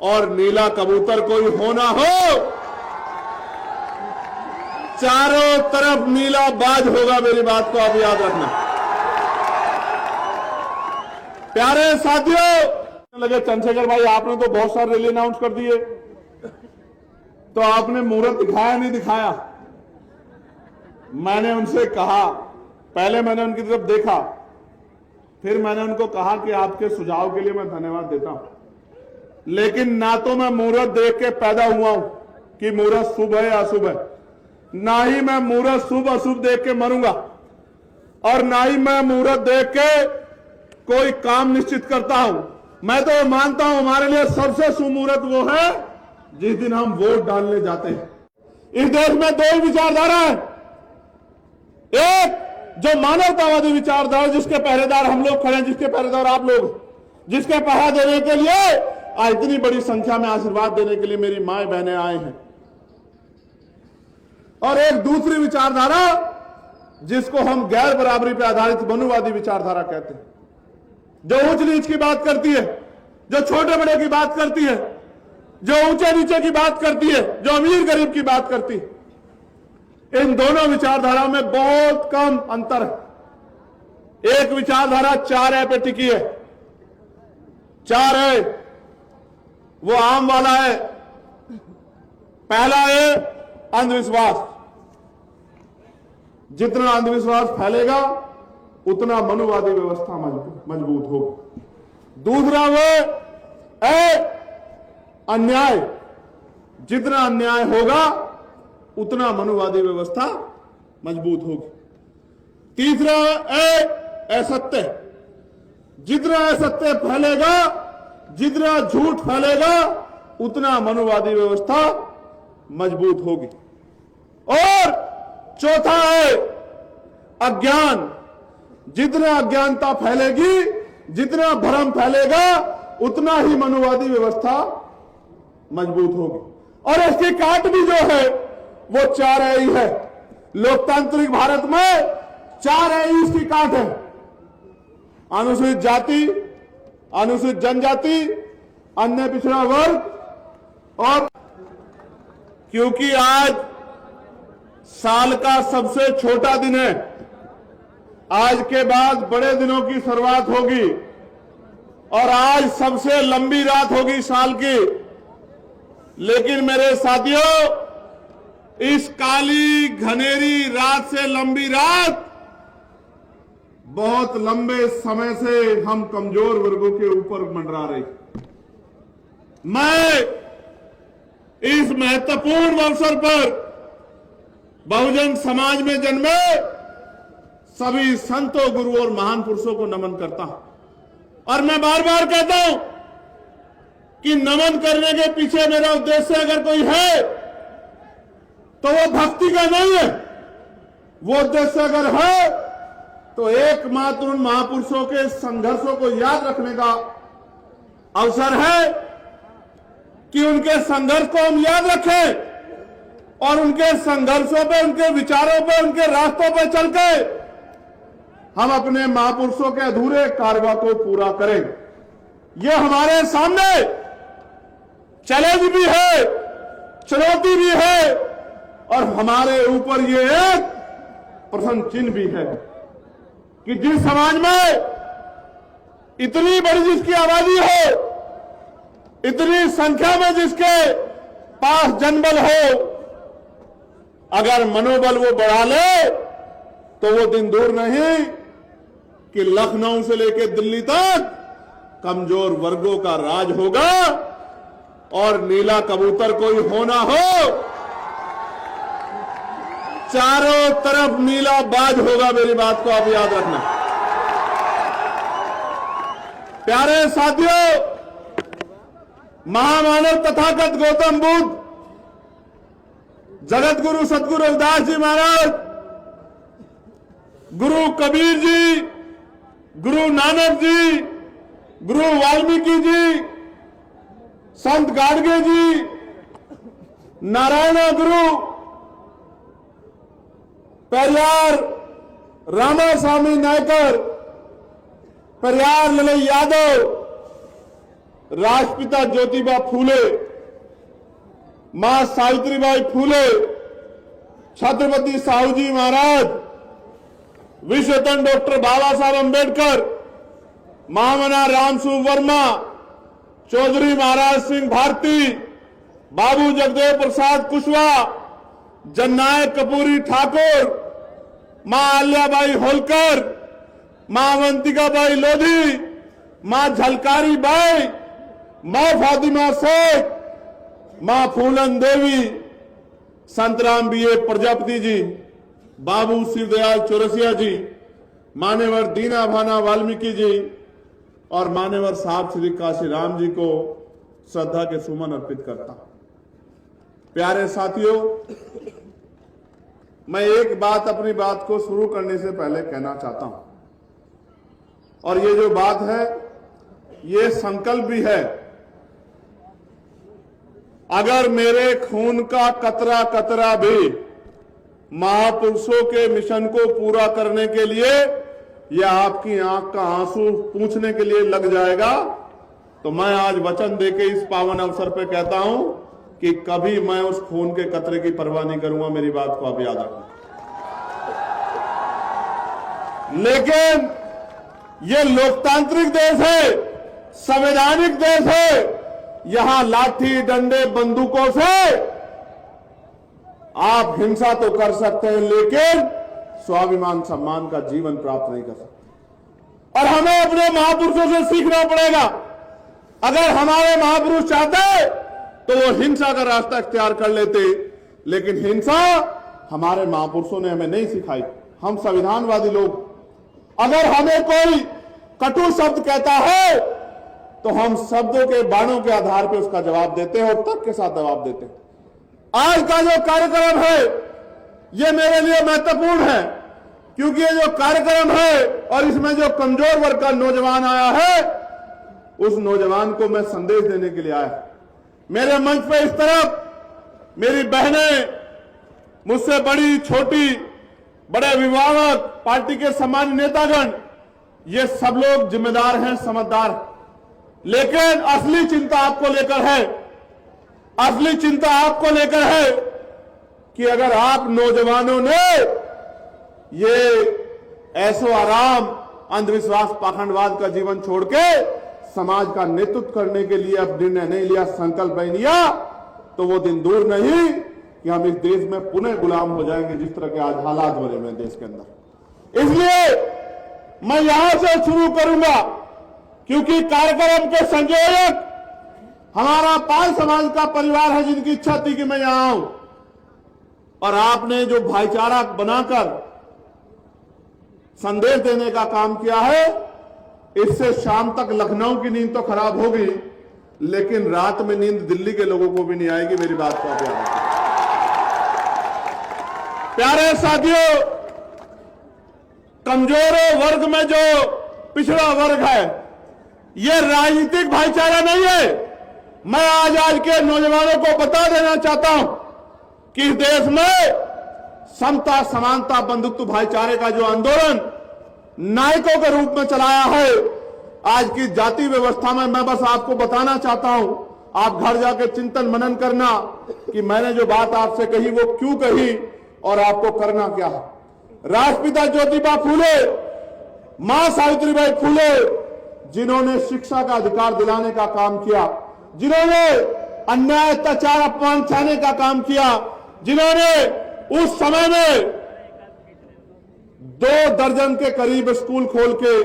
और नीला कबूतर कोई होना हो, चारों तरफ नीला बाज होगा। मेरी बात को आप याद रखना। प्यारे साथियों, लगे चंद्रशेखर भाई आपने तो बहुत सारे रैली अनाउंस कर दिए, तो आपने मुहूर्त दिखाया नहीं दिखाया। मैंने उनसे कहा, पहले मैंने उनकी तरफ देखा, फिर मैंने उनको कहा कि आपके सुझाव के लिए मैं धन्यवाद देता हूं, लेकिन ना तो मैं मुहूर्त देख के पैदा हुआ हूं कि मुहूर्त शुभ है या अशुभ है, ना ही मैं मुहूर्त शुभ अशुभ देख के मरूंगा, और ना ही मैं मुहूर्त देख के कोई काम निश्चित करता हूं। मैं तो मानता हूं हमारे लिए सबसे शुभ मुहूर्त वो है जिस दिन हम वोट डालने जाते हैं। इस देश में दो ही विचारधारा है, एक जो मानवतावादी विचारधारा, जिसके पहरेदार हम लोग खड़े हैं, जिसके पहरेदार आप लोग, जिसके पहरा देने के लिए आज इतनी बड़ी संख्या में आशीर्वाद देने के लिए मेरी माए बहनें आए हैं, और एक दूसरी विचारधारा जिसको हम गैर बराबरी पर आधारित मनुवादी विचारधारा कहते हैं, जो ऊंच नीच की बात करती है, जो छोटे बड़े की बात करती है, जो ऊंचे नीचे की बात करती है, जो अमीर गरीब की बात करती है। इन दोनों विचारधाराओं में बहुत कम अंतर है। एक विचारधारा 4 पे टिकी है। 4 है वो आम वाला है। पहला है अंधविश्वास। जितना अंधविश्वास फैलेगा उतना मनुवादी व्यवस्था मजबूत होगी। दूसरा वो है अन्याय। जितना अन्याय होगा उतना मनुवादी व्यवस्था मजबूत होगी। तीसरा है असत्य। जितना असत्य फैलेगा, जितना झूठ फैलेगा, उतना मनुवादी व्यवस्था मजबूत होगी। और चौथा है अज्ञान। जितना अज्ञानता फैलेगी, जितना भ्रम फैलेगा, उतना ही मनुवादी व्यवस्था मजबूत होगी। और इसकी काट भी जो है वो 4 ही है। लोकतांत्रिक भारत में 4 ही इसकी काट है। अनुसूचित जाति, अनुसूचित जनजाति, अन्य पिछड़ा वर्ग, और क्योंकि आज साल का सबसे छोटा दिन है, आज के बाद बड़े दिनों की शुरुआत होगी, और आज सबसे लंबी रात होगी साल की। लेकिन मेरे साथियों, इस काली घनेरी रात से लंबी रात, बहुत लंबे समय से हम कमजोर वर्गों के ऊपर मंडरा रही। मैं इस महत्वपूर्ण अवसर पर बहुजन समाज में जन्मे सभी संतों, गुरुओं और महान पुरुषों को नमन करता हूं। और मैं बार बार कहता हूं कि नमन करने के पीछे मेरा उद्देश्य अगर कोई है तो वो भक्ति का नहीं है। वो उद्देश्य अगर है तो एकमात्र उन महापुरुषों के संघर्षों को याद रखने का अवसर है कि उनके संघर्ष को हम याद रखें और उनके संघर्षों पे, उनके विचारों पे, उनके रास्तों पे चल के हम अपने महापुरुषों के अधूरे कार्य को पूरा करें। यह हमारे सामने चैलेंज भी है, चुनौती भी है, और हमारे ऊपर ये एक प्रश्न चिन्ह भी है कि जिस समाज में इतनी बड़ी जिसकी आबादी हो, इतनी संख्या में जिसके पास जनबल हो, अगर मनोबल वो बढ़ा ले तो वो दिन दूर नहीं कि लखनऊ से लेकर दिल्ली तक कमजोर वर्गों का राज होगा, और नीला कबूतर कोई होना हो, चारों तरफ नीला बाज होगा। मेरी बात को आप याद रखना। प्यारे साथियों, महामानव तथागत गौतम बुद्ध, जगत गुरु सतगुरु रविदास जी महाराज, गुरु कबीर जी, गुरु नानक जी, गुरु वाल्मीकि जी, संत गाडगे जी, नारायण गुरु, पेरियार रामास्वामी नायकर, पेरियार ललई यादव, राष्ट्रपिता ज्योतिबा फूले, मां सावित्रीबाई फूले, छत्रपति साहू जी महाराज, विश्वरत्न डॉक्टर बाबा साहब अंबेडकर, महामना रामसूर वर्मा, चौधरी महाराज सिंह भारती, बाबू जगदेव प्रसाद कुशवाहा, जननायक कपूरी ठाकुर, मां अल्याबाई होलकर, मां अवंतिकाबाई लोधी, मां झलकारी बाई, मां फातिमा शेख, मां फूलन देवी, संतराम बीए प्रजापति जी, बाबू शिवदयाल चौरसिया जी, मान्यवर दीना भाना वाल्मीकि जी और मान्यवर साहब श्री काशीराम जी को श्रद्धा के सुमन अर्पित करता हूं। प्यारे साथियों, मैं एक बात अपनी बात को शुरू करने से पहले कहना चाहता हूं, और ये जो बात है ये संकल्प भी है। अगर मेरे खून का कतरा कतरा भी महापुरुषों के मिशन को पूरा करने के लिए या आपकी आंख का आंसू पूंछने के लिए लग जाएगा, तो मैं आज वचन देके इस पावन अवसर पे कहता हूं कि कभी मैं उस खून के कतरे की परवाह नहीं करूंगा। मेरी बात को आप याद रखना। लेकिन ये लोकतांत्रिक देश है, संवैधानिक देश है। यहां लाठी डंडे बंदूकों से आप हिंसा तो कर सकते हैं, लेकिन स्वाभिमान सम्मान का जीवन प्राप्त नहीं कर सकते। और हमें अपने महापुरुषों से सीखना पड़ेगा। अगर हमारे महापुरुष चाहते तो वो हिंसा का रास्ता इख्तियार कर लेते, लेकिन हिंसा हमारे महापुरुषों ने हमें नहीं सिखाई। हम संविधानवादी लोग, अगर हमें कोई कटु शब्द कहता है तो हम शब्दों के बाणों के आधार पर उसका जवाब देते हैं और तर्क के साथ जवाब देते हैं। आज का जो कार्यक्रम है ये मेरे लिए महत्वपूर्ण है, क्योंकि ये जो कार्यक्रम है और इसमें जो कमजोर वर्ग का नौजवान आया है, उस नौजवान को मैं संदेश देने के लिए आया। मेरे मंच पे इस तरफ मेरी बहनें, मुझसे बड़ी छोटी, बड़े अभिभावक, पार्टी के सामान्य नेतागण, ये सब लोग जिम्मेदार हैं, समझदार। लेकिन असली चिंता आपको लेकर है, असली चिंता आपको लेकर है कि अगर आप नौजवानों ने ये ऐसो आराम, अंधविश्वास, पाखंडवाद का जीवन छोड़ के समाज का नेतृत्व करने के लिए अब निर्णय नहीं लिया, संकल्प नहीं लिया, तो वो दिन दूर नहीं कि हम इस देश में पुनः गुलाम हो जाएंगे, जिस तरह के आज हालात बने हुए हैं देश के अंदर। इसलिए मैं यहां से शुरू करूंगा, क्योंकि कार्यक्रम के संयोजक हमारा पाल समाज का परिवार है, जिनकी इच्छा थी कि मैं यहां आऊं, और आपने जो भाईचारा बनाकर संदेश देने का काम किया है, इससे शाम तक लखनऊ की नींद तो खराब होगी, लेकिन रात में नींद दिल्ली के लोगों को भी नहीं आएगी। मेरी बात को आप याद रखिए। प्यारे साथियों, कमजोर वर्ग में जो पिछड़ा वर्ग है, यह राजनीतिक भाईचारा नहीं है। मैं आज के नौजवानों को बता देना चाहता हूं कि इस देश में समता, समानता, बंधुत्व, भाईचारे का जो आंदोलन नायकों के रूप में चलाया है, आज की जाति व्यवस्था में मैं बस आपको बताना चाहता हूं। आप घर जाकर चिंतन मनन करना कि मैंने जो बात आपसे कही वो क्यों कही और आपको करना क्या है। राष्ट्रपिता ज्योतिबा फूले, मां सावित्रीबाई फूले, जिन्होंने शिक्षा का अधिकार दिलाने का काम किया, जिन्होंने अन्याय, अत्याचार, अपमान सहने का काम किया, जिन्होंने उस समय में 2 दर्जन के करीब स्कूल खोल के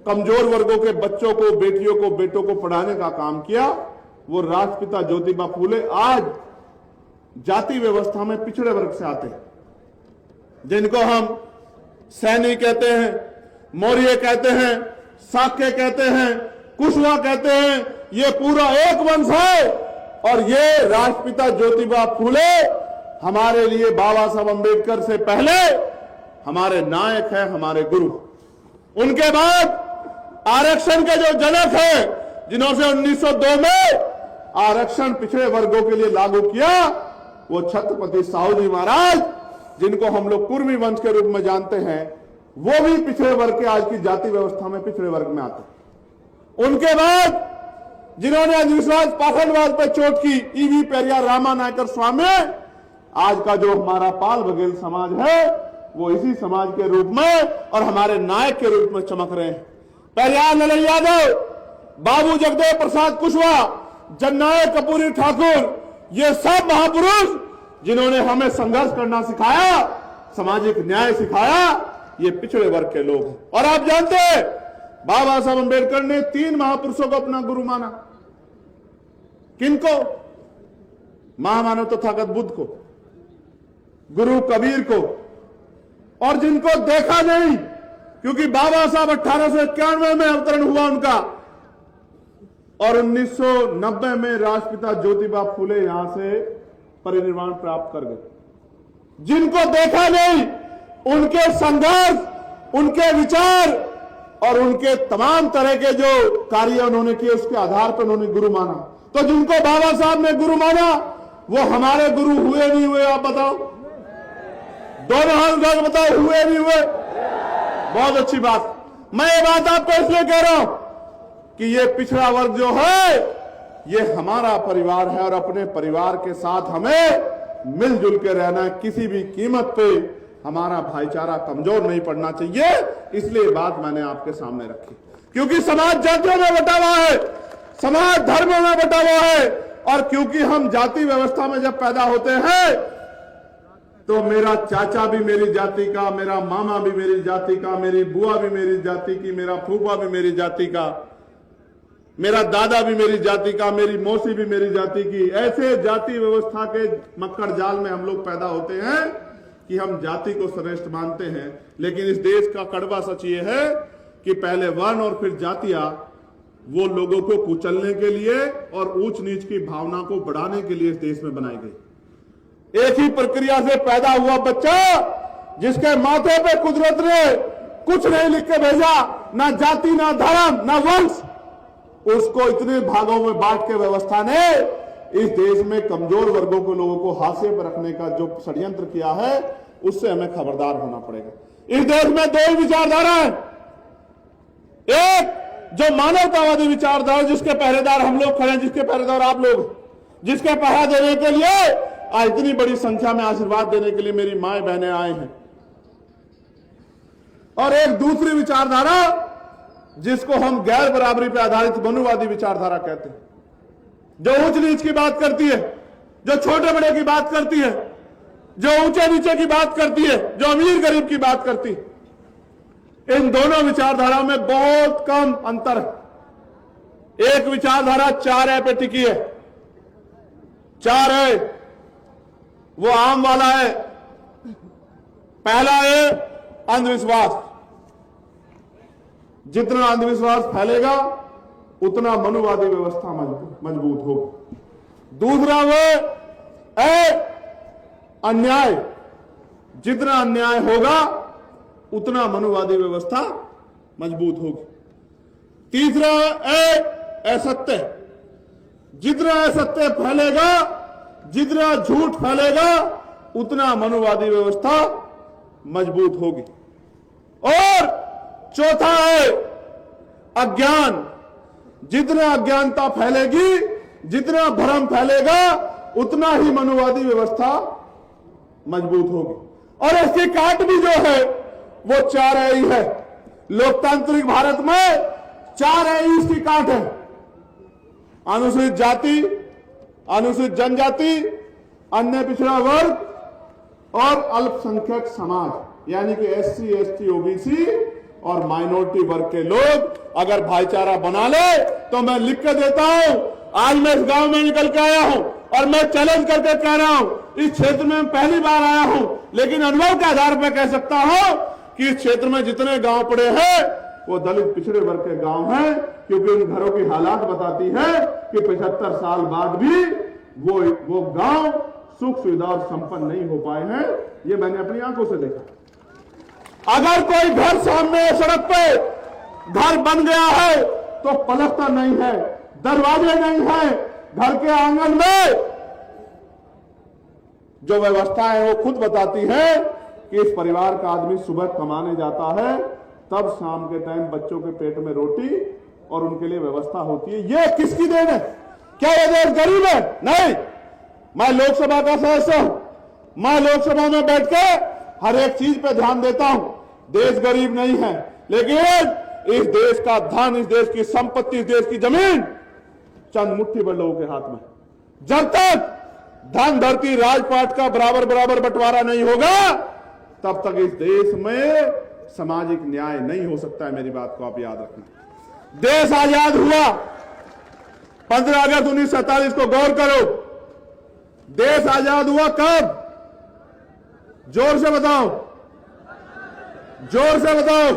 कमजोर वर्गों के बच्चों को, बेटियों को, बेटों को पढ़ाने का काम किया, वो राष्ट्रपिता ज्योतिबा फूले आज जाति व्यवस्था में पिछड़े वर्ग से आते हैं, जिनको हम सैनी कहते हैं, मौर्य कहते हैं, साक्य कहते हैं, कुशवाहा कहते हैं। ये पूरा एक वंश है, और ये राष्ट्रपिता ज्योतिबा फूले हमारे लिए बाबा साहब अंबेडकर से पहले हमारे नायक हैं, हमारे गुरु। उनके बाद आरक्षण के जो जनक हैं, जिन्होंने 1902 में आरक्षण पिछड़े वर्गों के लिए लागू किया, वो छत्रपति साहू जी महाराज, जिनको हम लोग कुर्मी वंश के रूप में जानते हैं, वो भी पिछड़े वर्ग के, आज की जाति व्यवस्था में पिछड़े वर्ग में आते हैं। उनके बाद जिन्होंने अंधविश्वास पाखंडवाद पर चोट की, ईवी पेरियार रामा नायकर स्वामी, आज का जो हमारा पाल बघेल समाज है वो इसी समाज के रूप में और हमारे नायक के रूप में चमक रहे हैं। पेरियार ललन यादव, बाबू जगदेव प्रसाद कुशवाहा, जननायक कर्पूरी ठाकुर, ये सब महापुरुष जिन्होंने हमें संघर्ष करना सिखाया, सामाजिक न्याय सिखाया, ये पिछड़े वर्ग के लोग हैं। और आप जानते हैं बाबा साहब अंबेडकर ने 3 महापुरुषों को अपना गुरु माना। किनको? महामानव तथागत बुद्ध को, गुरु कबीर को, और जिनको देखा नहीं, क्योंकि बाबा साहब 1891 में अवतरण हुआ उनका और 1990 में राष्ट्रपिता ज्योतिबा फूले यहां से परिनिर्वाण प्राप्त कर गए। जिनको देखा नहीं, उनके संघर्ष, उनके विचार और उनके तमाम तरह के जो कार्य उन्होंने किए उसके आधार पर उन्होंने गुरु माना। तो जिनको बाबा साहब ने गुरु माना वो हमारे गुरु हुए नहीं हुए? आप बताओ, दोनों हाथ उठा के बताओ, हुए नहीं हुए? बहुत अच्छी बात। मैं ये बात आपको इसलिए कह रहा हूं कि ये पिछड़ा वर्ग जो है ये हमारा परिवार है और अपने परिवार के साथ हमें मिलजुल के रहना है। किसी भी कीमत पे हमारा भाईचारा कमजोर नहीं पड़ना चाहिए। इसलिए बात मैंने आपके सामने रखी, क्योंकि समाज जातियों में बटा हुआ है, समाज धर्मों में बटा हुआ है, और क्योंकि हम जाति व्यवस्था में जब पैदा होते हैं तो मेरा चाचा भी मेरी जाति का, मेरा मामा भी मेरी जाति का, मेरी बुआ भी मेरी जाति की, मेरा फूफा भी मेरी जाति का, मेरा दादा भी मेरी जाति का, मेरी मौसी भी मेरी जाति की। ऐसे जाति व्यवस्था के मक्कड़ जाल में हम लोग पैदा होते हैं कि हम जाति को श्रेष्ठ मानते हैं। लेकिन इस देश का कड़वा सच ये है कि पहले वर्ण और फिर जातियां वो लोगों को कुचलने के लिए और ऊंच नीच की भावना को बढ़ाने के लिए इस देश में बनाई गई। एक ही प्रक्रिया से पैदा हुआ बच्चा जिसके माथे पे कुदरत ने कुछ नहीं लिख के भेजा, ना जाति, ना धर्म, ना वंश, उसको इतने भागों में बांट के व्यवस्था ने इस देश में कमजोर वर्गों के लोगों को हाशिए पर रखने का जो षड्यंत्र किया है उससे हमें खबरदार होना पड़ेगा। इस देश में 2 ही विचारधारा है, एक जो मानवतावादी विचारधारा जिसके पहरेदार हम लोग खड़े हैं, जिसके पहरेदार आप लोग, जिसके पहरा देने के लिए आज इतनी बड़ी संख्या में आशीर्वाद देने के लिए मेरी माए बहनें आए हैं, और एक दूसरी विचारधारा जिसको हम गैर बराबरी पर आधारित मनुवादी विचारधारा कहते हैं, जो ऊंच नीच की बात करती है, जो छोटे बड़े की बात करती है, जो ऊंचे नीचे की बात करती है, जो अमीर गरीब की बात करती है। इन दोनों विचारधाराओं में बहुत कम अंतर है। एक विचारधारा 4 पे टिकी है। 4 है वो आम वाला है। पहला है अंधविश्वास। जितना अंधविश्वास फैलेगा उतना मनुवादी व्यवस्था मजबूत होगी। दूसरा वो है अन्याय। जितना अन्याय होगा उतना मनुवादी व्यवस्था मजबूत होगी। तीसरा है असत्य। जितना असत्य फैलेगा, जितना झूठ फैलेगा उतना मनुवादी व्यवस्था मजबूत होगी। और चौथा है अज्ञान। जितना अज्ञानता फैलेगी, जितना भ्रम फैलेगा उतना ही मनुवादी व्यवस्था मजबूत होगी। और इसकी काट भी जो है वो 4 ही है। लोकतांत्रिक भारत में 4 इसकी काट है। अनुसूचित जाति, अनुसूचित जनजाति, अन्य पिछड़ा वर्ग और अल्पसंख्यक समाज, यानी कि SC, ST, OBC और माइनॉरिटी वर्ग के लोग अगर भाईचारा बना ले तो मैं लिख के देता हूं। आज मैं इस गांव में निकल के आया हूं और मैं चैलेंज करके कह रहा हूं, इस क्षेत्र में पहली बार आया हूं, लेकिन अनुभव के आधार पर कह सकता हूं कि इस क्षेत्र में जितने गांव पड़े हैं वो दलित पिछड़े वर्ग के गांव हैं, क्योंकि उन घरों की हालात बताती है कि 75 साल बाद भी वो गांव सुख सुविधा और संपन्न नहीं हो पाए हैं। ये मैंने अपनी आंखों से देखा। अगर कोई घर सामने सड़क पे घर बन गया है तो पलस्तर नहीं है, दरवाजे नहीं है, घर के आंगन में जो व्यवस्था है वो खुद बताती है कि इस परिवार का आदमी सुबह कमाने जाता है, तब शाम के टाइम बच्चों के पेट में रोटी और उनके लिए व्यवस्था होती है। ये किसकी देन है? क्या ये देश गरीब है? नहीं। मैं लोकसभा का सदस्य हूं, मैं लोकसभा में बैठ के हर एक चीज पे ध्यान देता हूं। देश गरीब नहीं है, लेकिन इस देश का धन, इस देश की संपत्ति, इस देश की जमीन चंद मुट्ठी भर लोगों के हाथ में। जब तक धन धरती राजपाट का बराबर बराबर बंटवारा नहीं होगा, तब तक इस देश में सामाजिक न्याय नहीं हो सकता है। मेरी बात को आप याद रखना। देश आजाद हुआ 15 अगस्त 1947 को, गौर करो। देश आजाद हुआ कब? जोर से बताओ, जोर से बताओ।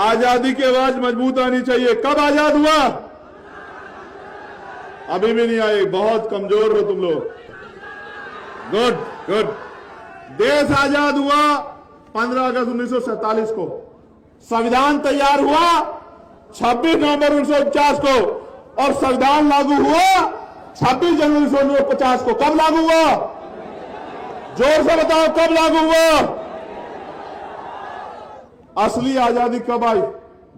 आजादी की आवाज मजबूत आनी चाहिए। कब आजाद हुआ? अभी भी नहीं आई, बहुत कमजोर हो तुम लोग। Good good. देश आजाद हुआ 15 अगस्त 1947 को। संविधान तैयार हुआ 26 नवंबर 1949 को, और संविधान लागू हुआ 26 जनवरी 1950 को। कब लागू हुआ? जोर से बताओ, कब लागू हुआ? असली आजादी कब आई?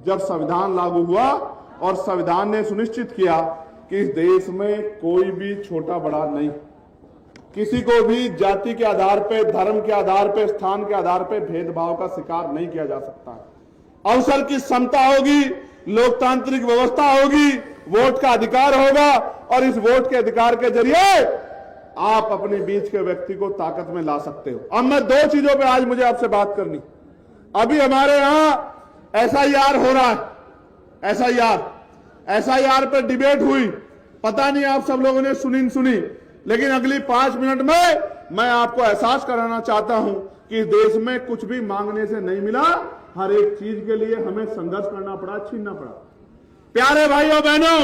जब संविधान लागू हुआ और संविधान ने सुनिश्चित किया कि इस देश में कोई भी छोटा बड़ा नहीं, किसी को भी जाति के आधार पर, धर्म के आधार पर, स्थान के आधार पर भेदभाव का शिकार नहीं किया जा सकता। अवसर की समता होगी, लोकतांत्रिक व्यवस्था होगी, वोट का अधिकार होगा, और इस वोट के अधिकार के जरिए आप अपने बीच के व्यक्ति को ताकत में ला सकते हो। अब मैं दो चीजों पे आज मुझे आपसे बात करनी। अभी हमारे यहां एसआईआर हो रहा है। एसआईआर पे डिबेट हुई, पता नहीं आप सब लोगों ने सुनी, लेकिन अगली 5 मिनट में मैं आपको एहसास कराना चाहता हूं कि इस देश में कुछ भी मांगने से नहीं मिला। हर एक चीज के लिए हमें संघर्ष करना पड़ा, छीनना पड़ा। प्यारे भाइयों बहनों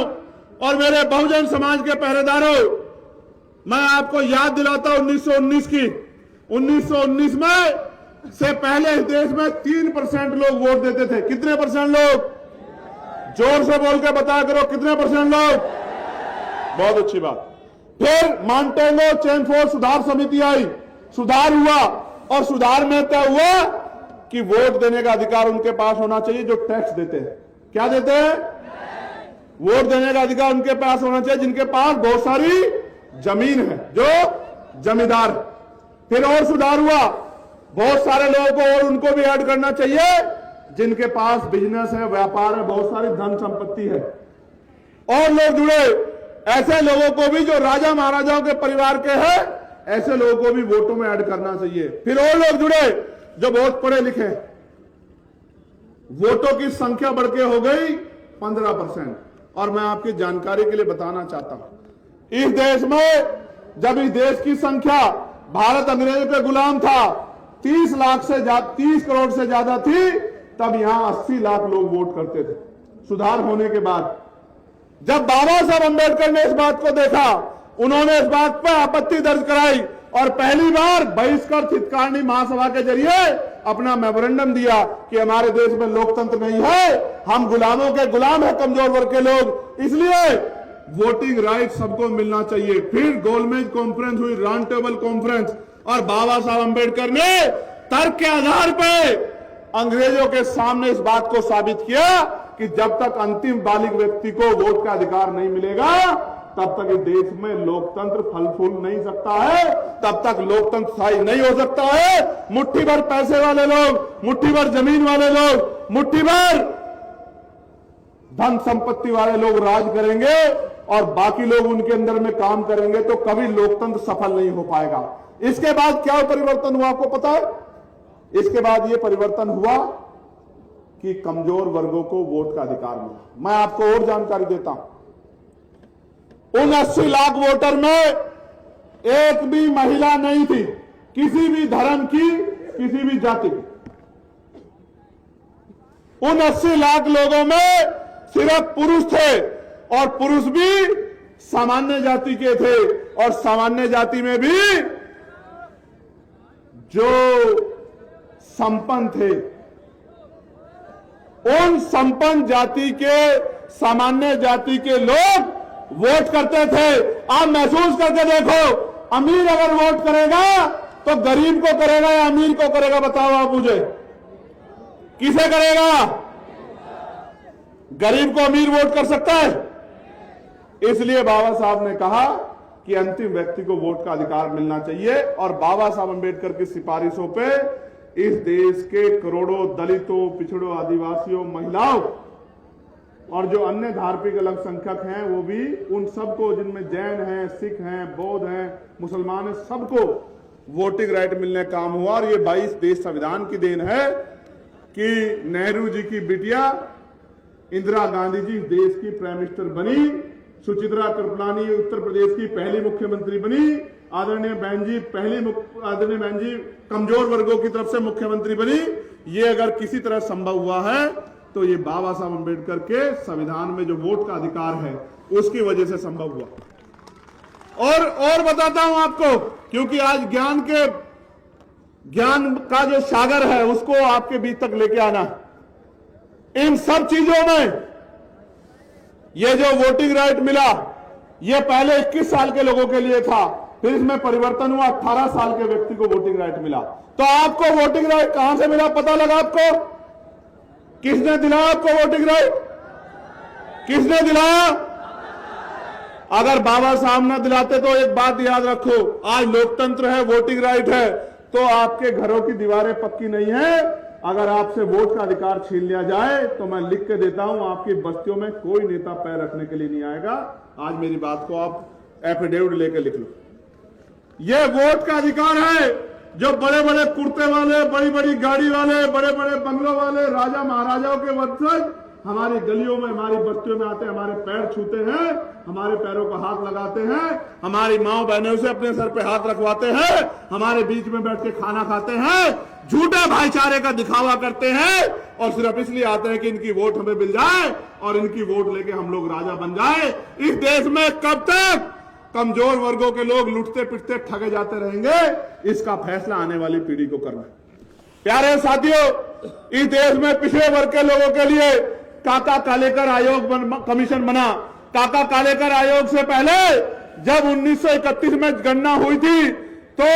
और मेरे बहुजन समाज के पहरेदारों, मैं आपको याद दिलाता हूं 1919 की। 1919 में से पहले इस देश में 3% लोग वोट देते थे। कितने परसेंट लोग? जोर से बोल के बता करो, कितने परसेंट लोग? बहुत अच्छी बात। फिर मॉन्टेगो चेमफोर्ड सुधार समिति आई, सुधार हुआ, और सुधार में तय हुआ कि वोट देने का अधिकार उनके पास होना चाहिए जो टैक्स देते हैं। क्या देते हैं? वोट देने का अधिकार उनके पास होना चाहिए जिनके पास बहुत सारी जमीन है, जो जमींदार। फिर और सुधार हुआ, बहुत सारे लोगों को और उनको भी ऐड करना चाहिए जिनके पास बिजनेस है, व्यापार है, बहुत सारी धन संपत्ति है। और लोग जुड़े, ऐसे लोगों को भी जो राजा महाराजाओं के परिवार के हैं, ऐसे लोगों को भी वोटों में ऐड करना चाहिए। फिर और लोग जुड़े जो बहुत पढ़े लिखे। वोटों की संख्या बढ़ के हो गई 15%। और मैं आपकी जानकारी के लिए बताना चाहता हूं, इस देश में जब इस देश की संख्या, भारत अंग्रेजों के गुलाम था, 30 करोड़ से ज्यादा थी, तब यहां 80 लाख लोग वोट करते थे। सुधार होने के बाद जब बाबा साहब अंबेडकर ने इस बात को देखा, उन्होंने इस बात पर आपत्ति दर्ज कराई और पहली बार बहिष्कार हितकारिणी महासभा के जरिए अपना मेमोरेंडम दिया कि हमारे देश में लोकतंत्र नहीं है, हम गुलामों के गुलाम है, कमजोर वर्ग के लोग, इसलिए वोटिंग राइट सबको मिलना चाहिए। फिर गोलमेज कॉन्फ्रेंस हुई, राउंड टेबल कॉन्फ्रेंस, और बाबा साहब अंबेडकर ने तर्क के आधार पर अंग्रेजों के सामने इस बात को साबित किया कि जब तक अंतिम बालिग व्यक्ति को वोट का अधिकार नहीं मिलेगा, तब तक इस देश में लोकतंत्र फल फूल नहीं सकता है, तब तक लोकतंत्र स्थायी नहीं हो सकता है। मुट्ठी भर पैसे वाले लोग, मुट्ठी भर जमीन वाले लोग, मुट्ठी भर धन संपत्ति वाले लोग राज करेंगे और बाकी लोग उनके अंदर में काम करेंगे, तो कभी लोकतंत्र सफल नहीं हो पाएगा। इसके बाद क्या परिवर्तन हुआ आपको पता है? इसके बाद यह परिवर्तन हुआ कि कमजोर वर्गों को वोट का अधिकार मिला। मैं आपको और जानकारी देता हूं, उन 80 लाख वोटर में एक भी महिला नहीं थी, किसी भी धर्म की, किसी भी जाति की। उन 80 लाख लोगों में सिर्फ पुरुष थे, और पुरुष भी सामान्य जाति के थे, और सामान्य जाति में भी जो संपन्न थे, उन संपन्न जाति के, सामान्य जाति के लोग वोट करते थे। आप महसूस करके देखो, अमीर अगर वोट करेगा तो गरीब को करेगा या अमीर को करेगा? बताओ आप मुझे, किसे करेगा? गरीब को अमीर वोट कर सकता है? इसलिए बाबा साहब ने कहा कि अंतिम व्यक्ति को वोट का अधिकार मिलना चाहिए। और बाबा साहब अंबेडकर की सिफारिशों पे इस देश के करोड़ों दलितों, पिछड़ों, आदिवासियों, महिलाओं और जो अन्य धार्मिक अल्पसंख्यक हैं, वो भी उन सबको, जिनमें जैन हैं, सिख हैं, बौद्ध हैं, मुसलमान हैं, सबको वोटिंग राइट मिलने का काम हुआ। और ये 22 देश संविधान की देन है कि नेहरू जी की बिटिया इंदिरा गांधी जी देश की प्राइम मिनिस्टर बनी, सुचित्रा कृपलानी उत्तर प्रदेश की पहली मुख्यमंत्री बनी, आदरणीय बहन जी कमजोर वर्गों की तरफ से मुख्यमंत्री बनी। ये अगर किसी तरह संभव हुआ है तो ये बाबा साहब अंबेडकर के संविधान में जो वोट का अधिकार है उसकी वजह से संभव हुआ। और बताता हूं आपको, क्योंकि आज ज्ञान का जो सागर है उसको आपके बीच तक लेके आना। इन सब चीजों में ये जो वोटिंग राइट मिला, ये पहले 21 साल के लोगों के लिए था, फिर इसमें परिवर्तन हुआ, 18 साल के व्यक्ति को वोटिंग राइट मिला। तो आपको वोटिंग राइट कहां से मिला, पता लगा आपको? किसने दिलाया आपको वोटिंग राइट? किसने दिलाया? अगर बाबा साहब ना दिलाते तो एक बात याद रखो, आज लोकतंत्र है, वोटिंग राइट है, तो आपके घरों की दीवारें पक्की नहीं है। अगर आपसे वोट का अधिकार छीन लिया जाए तो मैं लिख के देता हूं, आपकी बस्तियों में कोई नेता पैर रखने के लिए नहीं आएगा। आज मेरी बात को आप एफिडेविट लेके लिख लो। यह वोट का अधिकार है जो बड़े बड़े कुर्ते वाले, बड़ी बड़ी गाड़ी वाले, बड़े बड़े बंगलों वाले, राजा महाराजाओं के वंशज हमारी गलियों में, हमारी बस्तियों में आते हैं, हमारे पैर छूते हैं, हमारे पैरों को हाथ लगाते हैं, हमारी माओ बहनों से अपने सर पे हाथ रखवाते हैं, हमारे बीच में बैठ के खाना खाते हैं, झूठे भाईचारे का दिखावा करते हैं और सिर्फ इसलिए आते हैं कि इनकी वोट हमें मिल जाए और इनकी वोट लेके हम लोग राजा बन जाए। इस देश में कब तक कमजोर वर्गों के लोग लुटते पिटते ठगे जाते रहेंगे, इसका फैसला आने वाली पीढ़ी को करना है। प्यारे साथियों, इस देश में पिछड़े वर्ग के लोगों के लिए काका कालेकर आयोग कमीशन बना। काका कालेकर आयोग से पहले जब 1931 में गणना हुई थी तो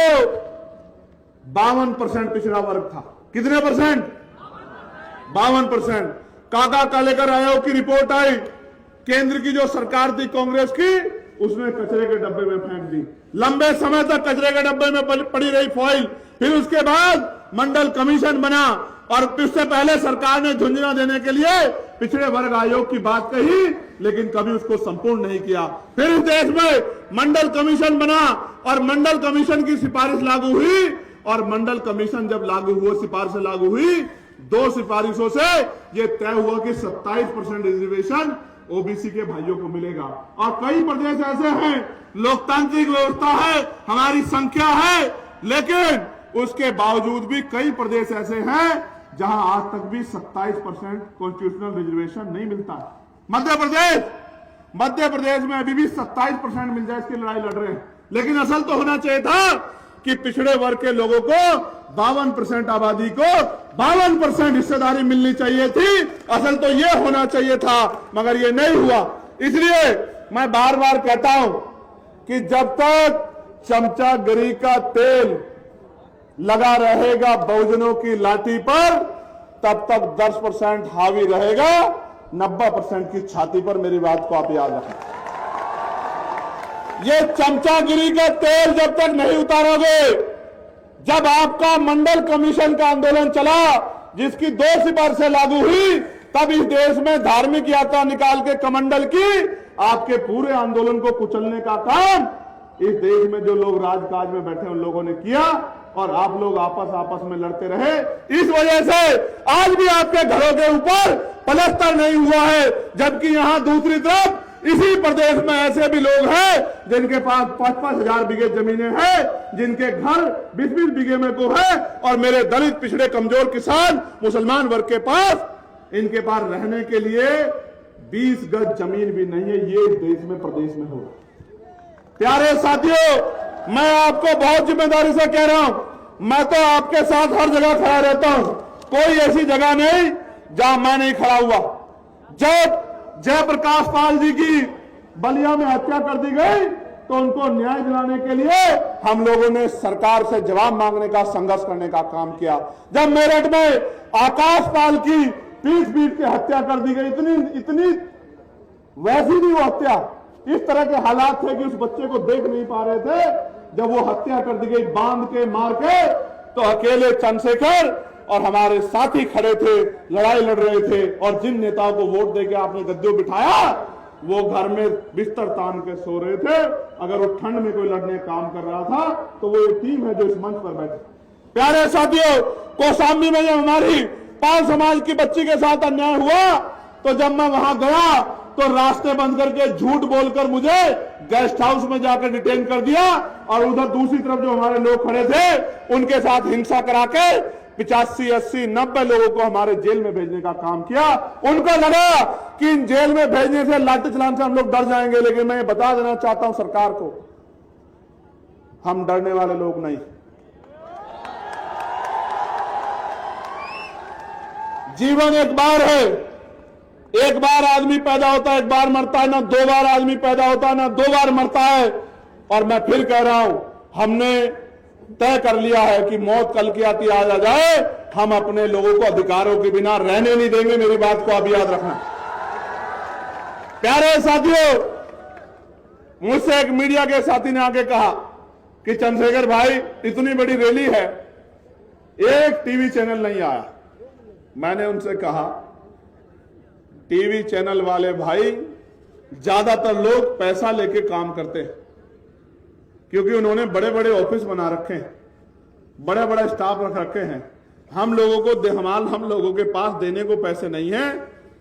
52% पिछड़ा वर्ग था। कितने परसेंट? 52%। काका कालेकर आयोग की रिपोर्ट आई, केंद्र की जो सरकार थी कांग्रेस की, उसने कचरे के डब्बे में फेंक दी। लंबे समय तक कचरे के डब्बे में पड़ी रही फाइल। फिर उसके बाद मंडल कमीशन बना और उससे पहले सरकार ने झुंझुनू देने के लिए पिछड़े वर्ग आयोग की बात कही, लेकिन कभी उसको संपूर्ण नहीं किया। फिर इस देश में मंडल कमीशन बना और मंडल कमीशन की सिफारिश लागू हुई और मंडल कमीशन जब लागू हुआ, सिफारिश लागू हुई, 2 सिफारिशों से यह तय हुआ कि 27% रिजर्वेशन ओबीसी के भाइयों को मिलेगा। और कई प्रदेश ऐसे हैं, लोकतांत्रिक व्यवस्था है, हमारी संख्या है, लेकिन उसके बावजूद भी कई प्रदेश ऐसे हैं जहां आज तक भी 27% कॉन्स्टिट्यूशनल रिजर्वेशन नहीं मिलता। मध्य प्रदेश में अभी भी 27% मिल जाए, इसकी लड़ाई लड़ रहे हैं। लेकिन असल तो होना चाहिए था कि पिछड़े वर्ग के लोगों को 52% आबादी को 52% हिस्सेदारी मिलनी चाहिए थी। असल तो यह होना चाहिए था, मगर यह नहीं हुआ। इसलिए मैं बार बार कहता हूं कि जब तक चमचागिरी का तेल लगा रहेगा बहुजनों की लाठी पर, तब तक 10% हावी रहेगा 90% की छाती पर। मेरी बात को आप याद रखें। ये चमचागिरी का तेल जब तक नहीं उतारोगे, जब आपका मंडल कमीशन का आंदोलन चला जिसकी 2 सिफारिशें लागू हुई, तब इस देश में धार्मिक यात्रा निकाल के कमंडल की आपके पूरे आंदोलन को कुचलने का काम इस देश में जो लोग राजकाज में बैठे उन लोगों ने किया और आप लोग आपस में लड़ते रहे। इस वजह से आज भी आपके घरों के ऊपर पलस्तर नहीं हुआ है, जबकि यहां दूसरी तरफ इसी प्रदेश में ऐसे भी लोग हैं जिनके पास 5-5 हजार बीघे जमीनें हैं, जिनके घर 20-20 बीघे में को है, और मेरे दलित पिछड़े कमजोर किसान मुसलमान वर्ग के पास, इनके पास रहने के लिए 20 गज जमीन भी नहीं है। ये इस देश में प्रदेश में हो। प्यारे साथियों, मैं आपको बहुत जिम्मेदारी से कह रहा हूं, मैं तो आपके साथ हर जगह खड़ा रहता हूं। कोई ऐसी जगह नहीं जहां मैं नहीं खड़ा हुआ। जब जयप्रकाश पाल जी की बलिया में हत्या कर दी गई तो उनको न्याय दिलाने के लिए हम लोगों ने सरकार से जवाब मांगने का, संघर्ष करने का काम किया। जब मेरठ में आकाश पाल की पीट पीट के हत्या कर दी गई। इतनी वैसी भी वो हत्या, इस तरह के हालात थे कि उस बच्चे को देख नहीं पा रहे थे। जब वो हत्या कर दी गई बांध के मार के, तो अकेले चंद्रशेखर और हमारे साथी खड़े थे, लड़ाई लड़ रहे थे। और जिन नेताओं को वोट देके आपने गद्दियों बिठाया, वो घर में बिस्तर तान के सो रहे थे। अगर वो ठंड में कोई लड़ने काम कर रहा था तो वो एक टीम है जो इस मंच पर बैठे। प्यारे साथियों, कौशाम्बी में जब हमारी पाल समाज की बच्ची के साथ अन्याय हुआ, तो जब मैं वहां गया तो रास्ते बंद करके झूठ बोलकर मुझे गेस्ट हाउस में जाकर डिटेन कर दिया। और उधर दूसरी तरफ जो हमारे लोग खड़े थे, उनके साथ हिंसा करा के 85, 80, 90 लोगों को हमारे जेल में भेजने का काम किया। उनको लगा कि इन जेल में भेजने से, लाठी चलाने से हम लोग डर जाएंगे। लेकिन मैं ये बता देना चाहता हूं सरकार को, हम डरने वाले लोग नहीं। जीवन एक बार है, एक बार आदमी पैदा होता है, एक बार मरता है। ना 2 बार आदमी पैदा होता है, ना 2 बार मरता है। और मैं फिर कह रहा हूं, हमने तय कर लिया है कि मौत कल की आती आज आ जाए, हम अपने लोगों को अधिकारों के बिना रहने नहीं देंगे। मेरी बात को आप याद रखना। प्यारे साथियों, मुझसे एक मीडिया के साथी ने आके कहा कि चंद्रशेखर भाई, इतनी बड़ी रैली है, एक टीवी चैनल नहीं आया। मैंने उनसे कहा, टीवी चैनल वाले भाई, ज्यादातर लोग पैसा लेके काम करते हैं, क्योंकि उन्होंने बड़े बड़े ऑफिस बना रखे हैं, बड़े बड़े स्टाफ रख रखे हैं। हम लोगों के पास देने को पैसे नहीं है,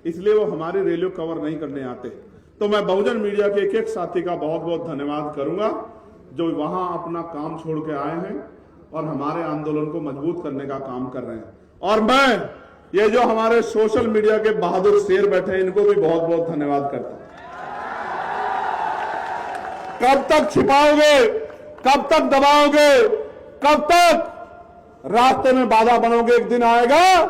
इसलिए वो हमारी रैलियों कवर नहीं करने आते। तो मैं बहुजन मीडिया के एक एक साथी का बहुत बहुत धन्यवाद करूंगा, जो वहां अपना काम छोड़ के आए हैं और हमारे आंदोलन को मजबूत करने का काम कर रहे हैं। और मैं ये जो हमारे सोशल मीडिया के बहादुर शेर बैठे हैं, इनको भी बहुत बहुत धन्यवाद करता हूं। कब तक छिपाओगे, कब तक दबाओगे, कब तक रास्ते में बाधा बनोगे? एक दिन आएगा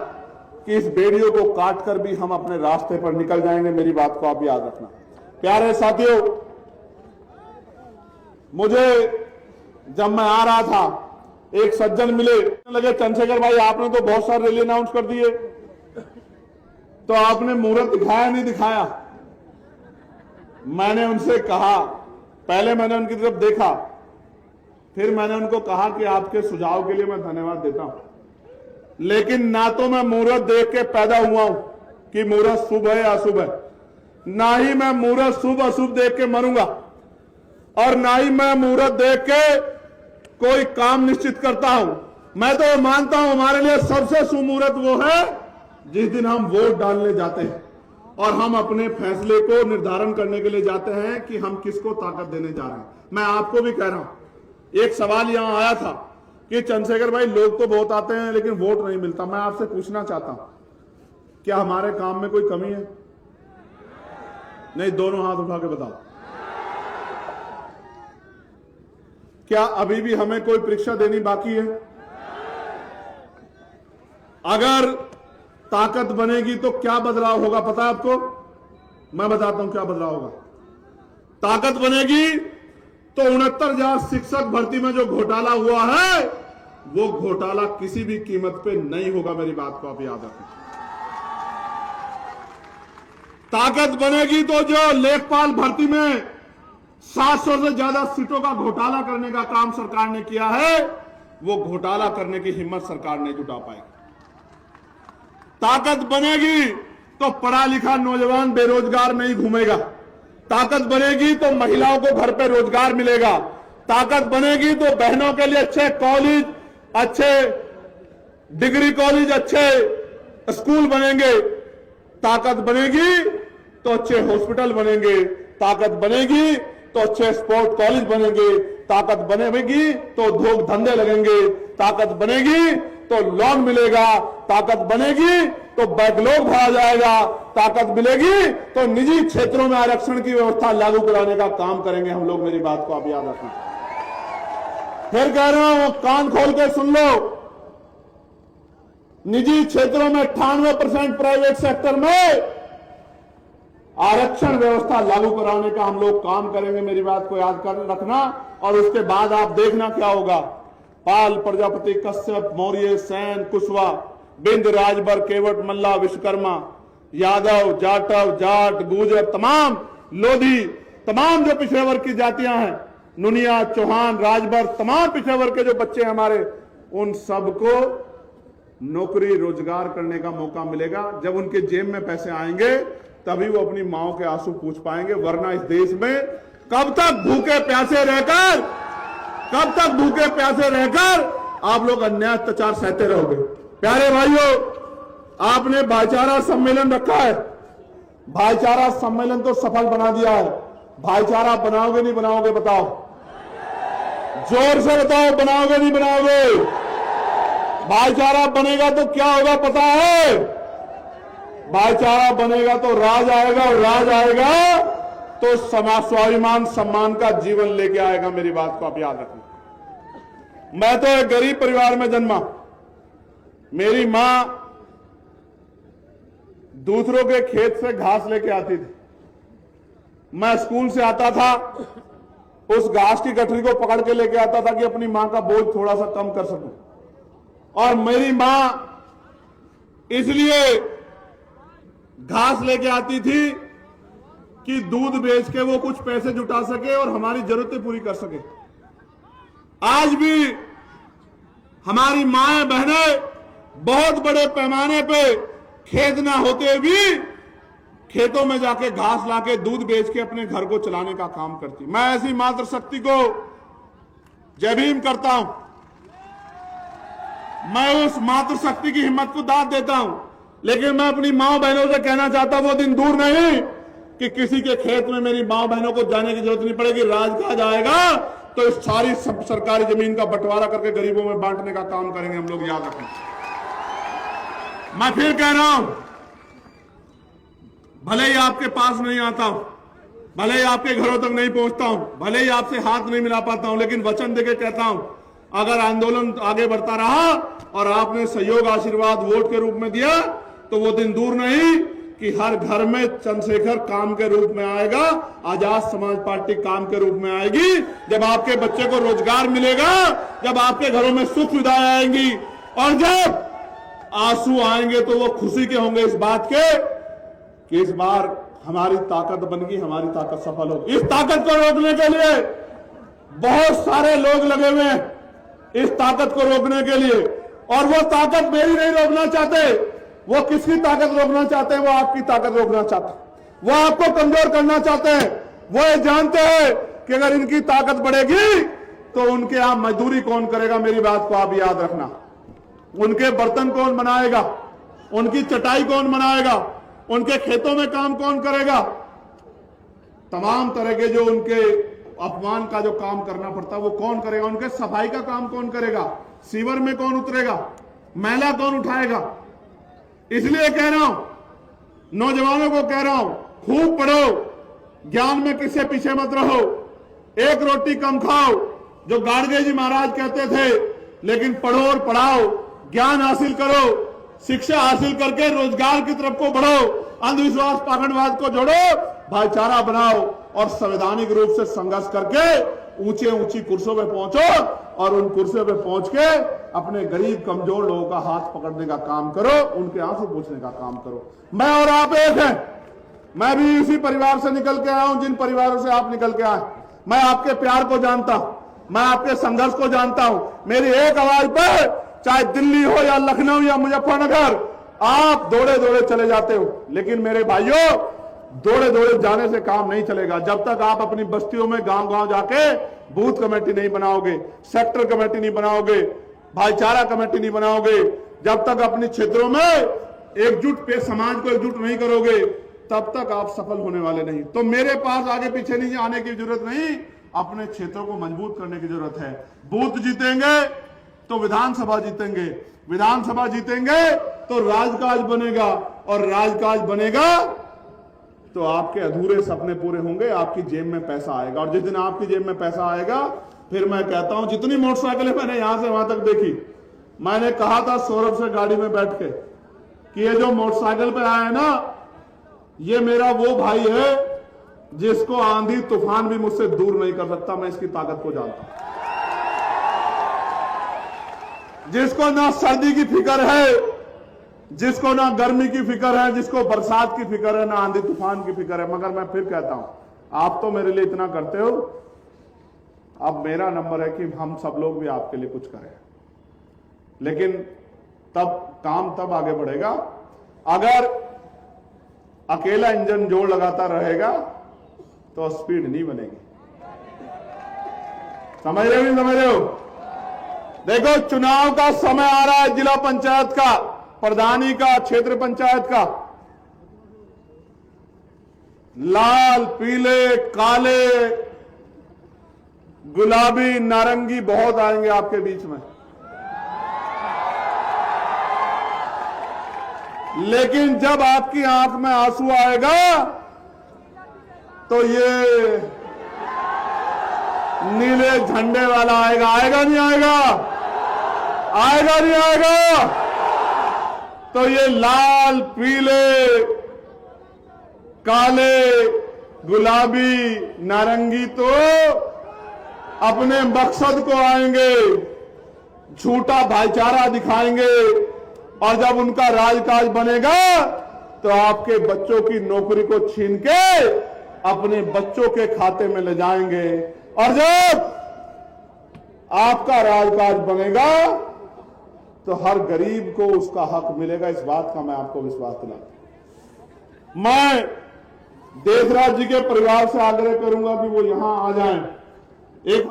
कि इस बेड़ियों को काटकर भी हम अपने रास्ते पर निकल जाएंगे। मेरी बात को आप याद रखना। प्यारे साथियों, मुझे जब मैं आ रहा था, एक सज्जन मिले, लगे चंद्रशेखर भाई आपने तो बहुत सारे रैली अनाउंस कर दिए, तो आपने मुहूर्त दिखाया नहीं दिखाया। मैंने उनसे कहा, पहले मैंने उनकी तरफ देखा, फिर मैंने उनको कहा कि आपके सुझाव के लिए मैं धन्यवाद देता हूं, लेकिन ना तो मैं मुहूर्त देख के पैदा हुआ हूं कि मुहूर्त शुभ है या अशुभ है, ना ही मैं मुहूर्त शुभ अशुभ देख के मरूंगा, और ना ही मैं मुहूर्त देख के कोई काम निश्चित करता हूं। मैं तो मानता हूं हमारे लिए सबसे शुभ मुहूर्त वो है जिस दिन हम वोट डालने जाते हैं और हम अपने फैसले को निर्धारण करने के लिए जाते हैं कि हम किसको ताकत देने जा रहे हैं। मैं आपको भी कह रहा हूं, एक सवाल यहां आया था कि चंद्रशेखर भाई लोग तो बहुत आते हैं लेकिन वोट नहीं मिलता। मैं आपसे पूछना चाहता हूं, क्या हमारे काम में कोई कमी है? नहीं, दोनों हाथ उठा के बताओ। क्या अभी भी हमें कोई परीक्षा देनी बाकी है? अगर ताकत बनेगी तो क्या बदलाव होगा पता है आपको? मैं बताता हूं क्या बदलाव होगा। ताकत बनेगी तो 69,000 शिक्षक भर्ती में जो घोटाला हुआ है, वो घोटाला किसी भी कीमत पे नहीं होगा। मेरी बात को आप याद रखें। ताकत बनेगी तो जो लेखपाल भर्ती में 700 से ज्यादा सीटों का घोटाला करने का काम सरकार ने किया है, वो घोटाला करने की हिम्मत सरकार नहीं जुटा पाएगी। ताकत बनेगी तो पढ़ा लिखा नौजवान बेरोजगार नहीं घूमेगा। ताकत बनेगी तो महिलाओं को घर पे रोजगार मिलेगा। ताकत बनेगी तो बहनों के लिए अच्छे कॉलेज, अच्छे डिग्री कॉलेज, अच्छे स्कूल बनेंगे। ताकत बनेगी तो अच्छे हॉस्पिटल बनेंगे। ताकत बनेगी तो अच्छे स्पोर्ट कॉलेज बनेंगे। ताकत बनेगी तो उद्योग धंधे लगेंगे। ताकत बनेगी तो लोन मिलेगा। ताकत बनेगी तो बैकलॉग भरा जाएगा। ताकत मिलेगी तो निजी क्षेत्रों में आरक्षण की व्यवस्था लागू कराने का काम करेंगे हम लोग। मेरी बात को आप याद रखना। फिर कह रहा हूं, कान खोल के सुन लो। निजी क्षेत्रों में 98%, प्राइवेट सेक्टर में आरक्षण व्यवस्था लागू कराने का हम लोग काम करेंगे। मेरी बात को याद कर रखना। और उसके बाद आप देखना क्या होगा। पाल, प्रजापति, कश्यप, मौर्य, सेन, कुशवाहा, बिंद, राजभर, केवट, मल्ला, विश्वकर्मा, यादव, जाटव, जाट, गुर्जर, तमाम लोधी, तमाम जो पिछड़े वर्ग की जातियां हैं, नुनिया, चौहान, राजभर, तमाम पिछड़े वर्ग के जो बच्चे हैं हमारे, उन सबको नौकरी रोजगार करने का मौका मिलेगा। जब उनके जेब में पैसे आएंगे तभी वो अपनी माओ के आंसू पूछ पाएंगे, वरना इस देश में कब तक भूखे प्यासे रहकर आप लोग अन्याय अत्याचार सहते रहोगे। प्यारे भाइयों, आपने भाईचारा सम्मेलन रखा है, भाईचारा सम्मेलन तो सफल बना दिया है। भाईचारा बनाओगे नहीं बनाओगे बताओ, जोर से बताओ, बनाओगे नहीं बनाओगे? भाईचारा बनेगा तो क्या होगा पता है? भाईचारा बनेगा तो राज आएगा, और राज आएगा तो स्वाभिमान सम्मान का जीवन लेके आएगा। मेरी बात को आप याद रखना। मैं तो एक गरीब परिवार में जन्मा। मेरी मां दूसरों के खेत से घास लेके आती थी। मैं स्कूल से आता था, उस घास की गठरी को पकड़ के लेके आता था कि अपनी मां का बोझ थोड़ा सा कम कर सकूं। और मेरी मां इसलिए घास लेके आती थी कि दूध बेच के वो कुछ पैसे जुटा सके और हमारी जरूरतें पूरी कर सके। आज भी हमारी माएं बहनें बहुत बड़े पैमाने पे खेत ना होते भी खेतों में जाके घास लाके दूध बेच के अपने घर को चलाने का काम करती। मैं ऐसी मातृशक्ति को जय भीम करता हूं। मैं उस मातृशक्ति की हिम्मत को दाद देता हूं, लेकिन मैं अपनी मां बहनों से कहना चाहता हूं, वो दिन दूर नहीं कि किसी के खेत में मेरी मां बहनों को जाने की जरूरत नहीं पड़ेगी। राजकाज आएगा तो इस सारी सरकारी जमीन का बंटवारा करके गरीबों में बांटने का काम करेंगे हम लोग, याद रखें। मैं फिर कह रहा हूं, भले ही आपके पास नहीं आता हूं, भले ही आपके घरों तक नहीं पहुंचता हूं, भले ही आपसे हाथ नहीं मिला पाता हूं, लेकिन वचन देके कहता हूं, अगर आंदोलन आगे बढ़ता रहा और आपने सहयोग आशीर्वाद वोट के रूप में दिया तो वो दिन दूर नहीं कि हर घर में चंद्रशेखर काम के रूप में आएगा, आजाद समाज पार्टी काम के रूप में आएगी। जब आपके बच्चे को रोजगार मिलेगा, जब आपके घरों में सुख सुविधाएं आएंगी, और जब आंसू आएंगे तो वो खुशी के होंगे इस बात के कि इस बार हमारी ताकत बन गई, हमारी ताकत सफल होगी। इस ताकत को रोकने के लिए बहुत सारे लोग लगे हुए हैं, इस ताकत को रोकने के लिए। और वो ताकत मेरी नहीं रोकना चाहते, वो किसकी ताकत रोकना चाहते हैं? वो आपकी ताकत रोकना चाहते हैं, वो आपको कमजोर करना चाहते हैं। वो ये जानते हैं कि अगर इनकी ताकत बढ़ेगी तो उनके यहां मजदूरी कौन करेगा। मेरी बात को आप याद रखना। उनके बर्तन कौन बनाएगा, उनकी चटाई कौन बनाएगा, उनके खेतों में काम कौन करेगा। तमाम तरह के जो उनके अपमान का जो काम करना पड़ता है वो कौन करेगा, उनके सफाई का काम कौन करेगा, सीवर में कौन उतरेगा, मैला कौन उठाएगा। इसलिए कह रहा हूं, नौजवानों को कह रहा हूं, खूब पढ़ो, ज्ञान में किससे पीछे मत रहो, एक रोटी कम खाओ जो गाडगे जी महाराज कहते थे, लेकिन पढ़ो और पढ़ाओ, ज्ञान हासिल करो, शिक्षा हासिल करके रोजगार की तरफ को बढ़ो, अंधविश्वास पाखंडवाद को जोड़ो, भाईचारा बनाओ और संवैधानिक रूप से संघर्ष करके ऊंची कुर्सियों पे पहुंचो और उन कुर्सियों पे पहुंच के अपने गरीब कमजोर लोगों का हाथ पकड़ने का काम करो, उनके आंसू पूछने का काम करो। मैं और आप एक हैं, मैं भी इसी परिवार से निकल के आया हूं जिन परिवारों से आप निकल के आए। मैं आपके प्यार को जानता हूं, मैं आपके संघर्ष को जानता हूं। मेरी एक आवाज पर चाहे दिल्ली हो या लखनऊ या मुजफ्फरनगर, आप दौड़े दौड़े चले जाते हो, लेकिन मेरे भाइयों दौड़े दौड़े जाने से काम नहीं चलेगा। जब तक आप अपनी बस्तियों में गांव गांव जाके बूथ कमेटी नहीं बनाओगे, सेक्टर कमेटी नहीं बनाओगे, भाईचारा कमेटी नहीं बनाओगे, जब तक अपने क्षेत्रों में एकजुट पे समाज को एकजुट नहीं करोगे, तब तक आप सफल होने वाले नहीं। तो मेरे पास आगे पीछे नहीं आने की जरूरत नहीं, अपने क्षेत्रों को मजबूत करने की जरूरत है। बूथ जीतेंगे तो विधानसभा जीतेंगे, विधानसभा जीतेंगे तो राजकाज बनेगा, और राजकाज बनेगा तो आपके अधूरे सपने पूरे होंगे, आपकी जेब में पैसा आएगा। और जिस दिन आपकी जेब में पैसा आएगा, फिर मैं कहता हूं, जितनी मोटरसाइकिलें मैंने यहां से वहां तक देखी, मैंने कहा था सौरभ से गाड़ी में बैठ के कि ये जो मोटरसाइकिल पे आया है ना, ये मेरा वो भाई है जिसको आंधी तूफान भी मुझसे दूर नहीं कर सकता। मैं इसकी ताकत को जानता हूं, जिसको ना सर्दी की फिक्र है, जिसको ना गर्मी की फिक्र है, जिसको बरसात की फिक्र है, ना आंधी तूफान की फिक्र है। मगर मैं फिर कहता हूं, आप तो मेरे लिए इतना करते हो, अब मेरा नंबर है कि हम सब लोग भी आपके लिए कुछ करें। लेकिन काम तब आगे बढ़ेगा अगर अकेला इंजन जोर लगाता रहेगा तो स्पीड नहीं बनेगी। समझ रहे हो नहीं समझ रहे हो? देखो, चुनाव का समय आ रहा है, जिला पंचायत का, प्रधानी का, क्षेत्र पंचायत का। लाल, पीले, काले, गुलाबी, नारंगी बहुत आएंगे आपके बीच में। लेकिन जब आपकी आंख में आंसू आएगा तो ये नीले झंडे वाला आएगा। आएगा नहीं आएगा? आएगा नहीं आएगा? तो ये लाल, पीले, काले, गुलाबी, नारंगी तो अपने मकसद को आएंगे, झूठा भाईचारा दिखाएंगे, और जब उनका राजकाज बनेगा तो आपके बच्चों की नौकरी को छीन के अपने बच्चों के खाते में ले जाएंगे। और जब आपका राजकाज बनेगा तो हर गरीब को उसका हक मिलेगा। इस बात का मैं आपको विश्वास दिलाता हूं। मैं देशराज जी के परिवार से आग्रह करूंगा कि वो यहां आ जाएं। एक